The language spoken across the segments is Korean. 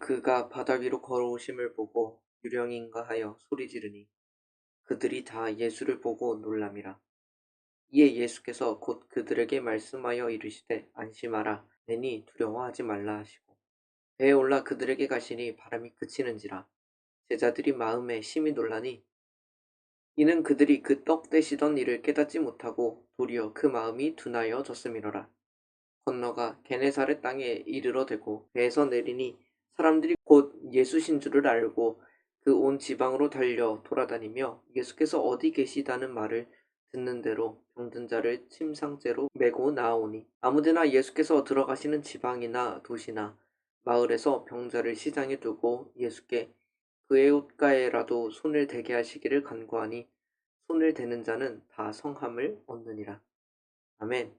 그가 바다 위로 걸어오심을 보고 유령인가 하여 소리지르니 그들이 다 예수를 보고 놀람이라. 이에 예수께서 곧 그들에게 말씀하여 이르시되 안심하라 내니 두려워하지 말라 하시고 배에 올라 그들에게 가시니 바람이 그치는지라. 제자들이 마음에 심히 놀라니 이는 그들이 그 떡 떼시던 일을 깨닫지 못하고 도리어 그 마음이 둔하여졌음이로라. 건너가 게네사렛 땅에 이르러 대고 배에서 내리니 사람들이 곧 예수신 줄을 알고 그 온 지방으로 달려 돌아다니며 예수께서 어디 계시다는 말을 듣는 대로 병든 자를 침상째로 메고 나아오니 아무데나 예수께서 들어가시는 지방이나 도시나 마을에서 병자를 시장에 두고 예수께 그의 옷가에라도 손을 대게 하시기를 간구하니 손을 대는 자는 다 성함을 얻느니라. 아멘.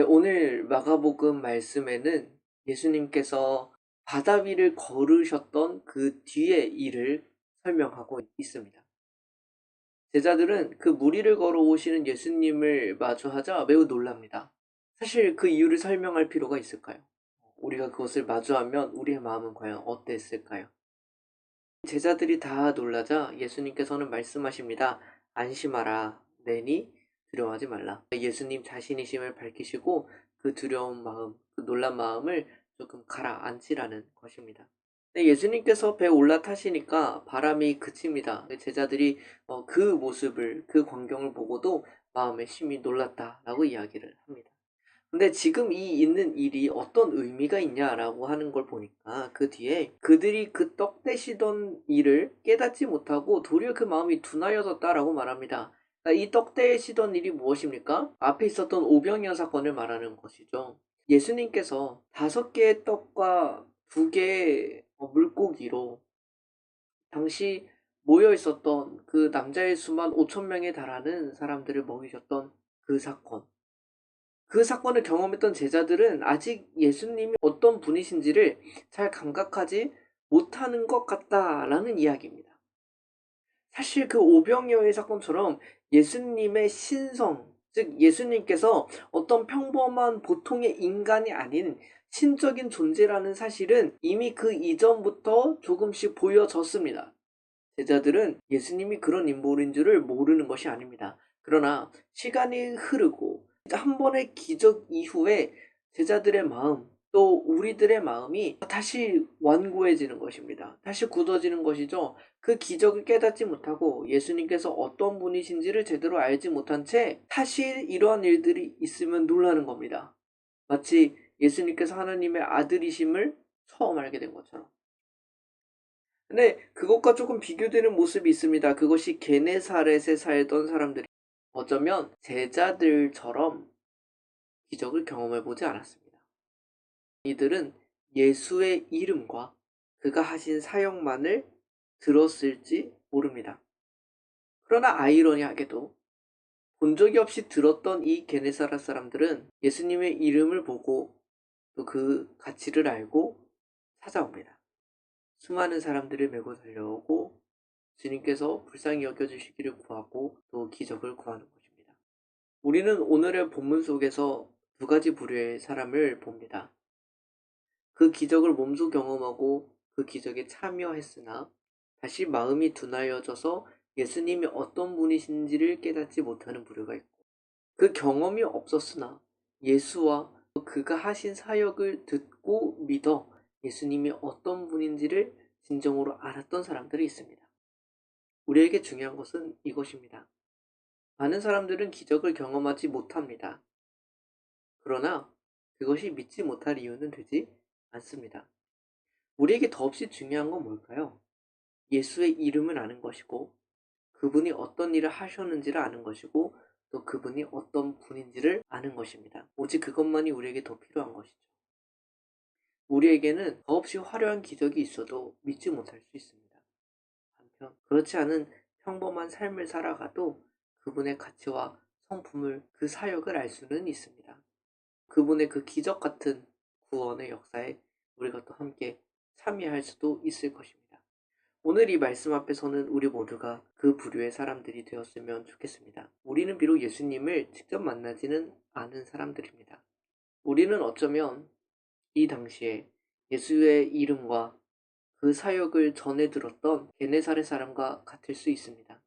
오늘 마가복음 말씀에는 예수님께서 바다 위를 걸으셨던 그 뒤의 일을 설명하고 있습니다. 제자들은 그 물 위를 걸어오시는 예수님을 마주하자 매우 놀랍니다. 사실 그 이유를 설명할 필요가 있을까요? 우리가 그것을 마주하면 우리의 마음은 과연 어땠을까요? 제자들이 다 놀라자 예수님께서는 말씀하십니다. 안심하라. 내니 두려워하지 말라. 예수님 자신이심을 밝히시고 그 두려운 마음, 그 놀란 마음을 조금 가라앉히라는 것입니다. 네, 예수님께서 배에 올라타시니까 바람이 그칩니다. 제자들이 그 모습을, 그 광경을 보고도 마음에 심히 놀랐다라고 이야기를 합니다. 근데 지금 이 있는 일이 어떤 의미가 있냐라고 하는 걸 보니까 그 뒤에 그들이 그 떡 떼시던 일을 깨닫지 못하고 도리어 그 마음이 둔하여졌다라고 말합니다. 그러니까 이 떡 떼시던 일이 무엇입니까? 앞에 있었던 오병이어 사건을 말하는 것이죠. 예수님께서 5개의 떡과 2개의 물고기로 당시 모여 있었던 그 남자의 수만 5천 명에 달하는 사람들을 먹이셨던 그 사건. 그 사건을 경험했던 제자들은 아직 예수님이 어떤 분이신지를 잘 감각하지 못하는 것 같다라는 이야기입니다. 사실 그 오병이어의 사건처럼 예수님의 신성, 즉 예수님께서 어떤 평범한 보통의 인간이 아닌 신적인 존재라는 사실은 이미 그 이전부터 조금씩 보여졌습니다. 제자들은 예수님이 그런 인물인 줄을 모르는 것이 아닙니다. 그러나 시간이 흐르고 한 번의 기적 이후에 제자들의 마음, 또 우리들의 마음이 다시 완고해지는 것입니다. 다시 굳어지는 것이죠. 그 기적을 깨닫지 못하고 예수님께서 어떤 분이신지를 제대로 알지 못한 채 다시 이러한 일들이 있으면 놀라는 겁니다. 마치 예수님께서 하나님의 아들이심을 처음 알게 된 것처럼. 근데 그것과 조금 비교되는 모습이 있습니다. 그것이 게네사렛에 살던 사람들이 어쩌면 제자들처럼 기적을 경험해 보지 않았습니다. 이들은 예수의 이름과 그가 하신 사역만을 들었을지 모릅니다. 그러나 아이러니하게도 본 적이 없이 들었던 이 게네사렛 사람들은 예수님의 이름을 보고 또 그 가치를 알고 찾아옵니다. 수많은 사람들을 메고 달려오고 주님께서 불쌍히 여겨주시기를 구하고 또 기적을 구하는 것입니다. 우리는 오늘의 본문 속에서 2가지 부류의 사람을 봅니다. 그 기적을 몸소 경험하고 그 기적에 참여했으나 다시 마음이 둔하여져서 예수님이 어떤 분이신지를 깨닫지 못하는 부류가 있고, 그 경험이 없었으나 예수와 그가 하신 사역을 듣고 믿어 예수님이 어떤 분인지를 진정으로 알았던 사람들이 있습니다. 우리에게 중요한 것은 이것입니다. 많은 사람들은 기적을 경험하지 못합니다. 그러나 그것이 믿지 못할 이유는 되지 않습니다. 우리에게 더없이 중요한 건 뭘까요? 예수의 이름을 아는 것이고, 그분이 어떤 일을 하셨는지를 아는 것이고, 또 그분이 어떤 분인지를 아는 것입니다. 오직 그것만이 우리에게 더 필요한 것이죠. 우리에게는 더없이 화려한 기적이 있어도 믿지 못할 수 있습니다. 한편 그렇지 않은 평범한 삶을 살아가도 그분의 가치와 성품을, 그 사역을 알 수는 있습니다. 그분의 그 기적 같은 구원의 역사에 우리가 또 함께 참여할 수도 있을 것입니다. 오늘 이 말씀 앞에서는 우리 모두가 그 부류의 사람들이 되었으면 좋겠습니다. 우리는 비록 예수님을 직접 만나지는 않은 사람들입니다. 우리는 어쩌면 이 당시에 예수의 이름과 그 사역을 전해 들었던 게네사렛 사람과 같을 수 있습니다.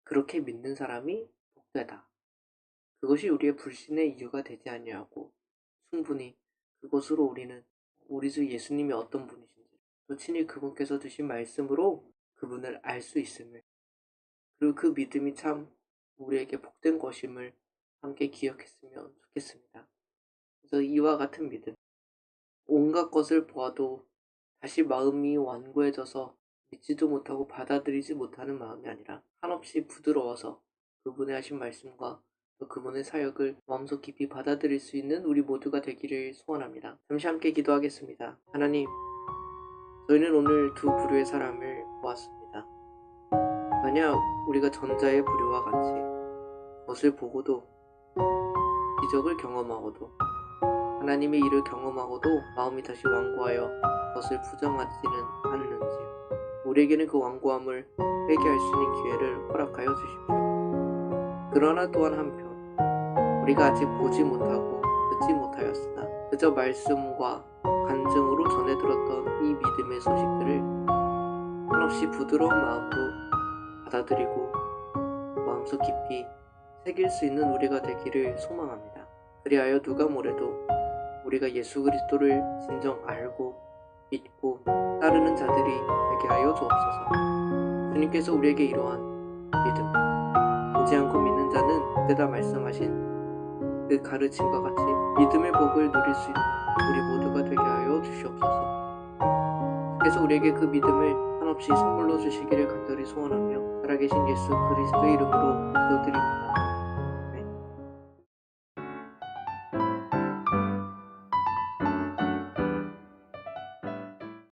그렇게 믿는 사람이 복되다. 그것이 우리의 불신의 이유가 되지 아니하고 충분히 그것으로 우리는 우리 주 예수님이 어떤 분이신지 또 친히 그분께서 주신 말씀으로 그분을 알 수 있음을, 그리고 그 믿음이 참 우리에게 복된 것임을 함께 기억했으면 좋겠습니다. 그래서 이와 같은 믿음, 온갖 것을 보아도 다시 마음이 완고해져서 믿지도 못하고 받아들이지 못하는 마음이 아니라 한없이 부드러워서 그분의 하신 말씀과 또 그분의 사역을 마음속 깊이 받아들일 수 있는 우리 모두가 되기를 소원합니다. 잠시 함께 기도하겠습니다. 하나님, 저희는 오늘 두 부류의 사람을 보았습니다. 만약 우리가 전자의 부류와 같이 그것을 보고도 기적을 경험하고도 하나님의 일을 경험하고도 마음이 다시 완고하여 그것을 부정하지는 않는지 우리에게는 그 완고함을 회개할 수 있는 기회를 허락하여 주십시오. 그러나 또한 한편 우리가 아직 보지 못하고 듣지 못하였으나 그저 말씀과 간증으로 전해 들었던 이 믿음의 소식들을 한없이 부드러운 마음으로 받아들이고 마음속 깊이 새길 수 있는 우리가 되기를 소망합니다. 그리하여 누가 뭐래도 우리가 예수 그리스도를 진정 알고 믿고 따르는 자들이 되게 하여 주옵소서. 주님께서 우리에게 이러한 믿음, 보지 않고 믿는 자는 복되다 말씀하신 그 가르침과 같이 믿음의 복을 누릴 수 있는 우리 모두가 되게 하여 주시옵소서. 주께서 우리에게 그 믿음을 한없이 선물로 주시기를 간절히 소원하며 살아계신 예수 그리스도의 이름으로 기도드립니다.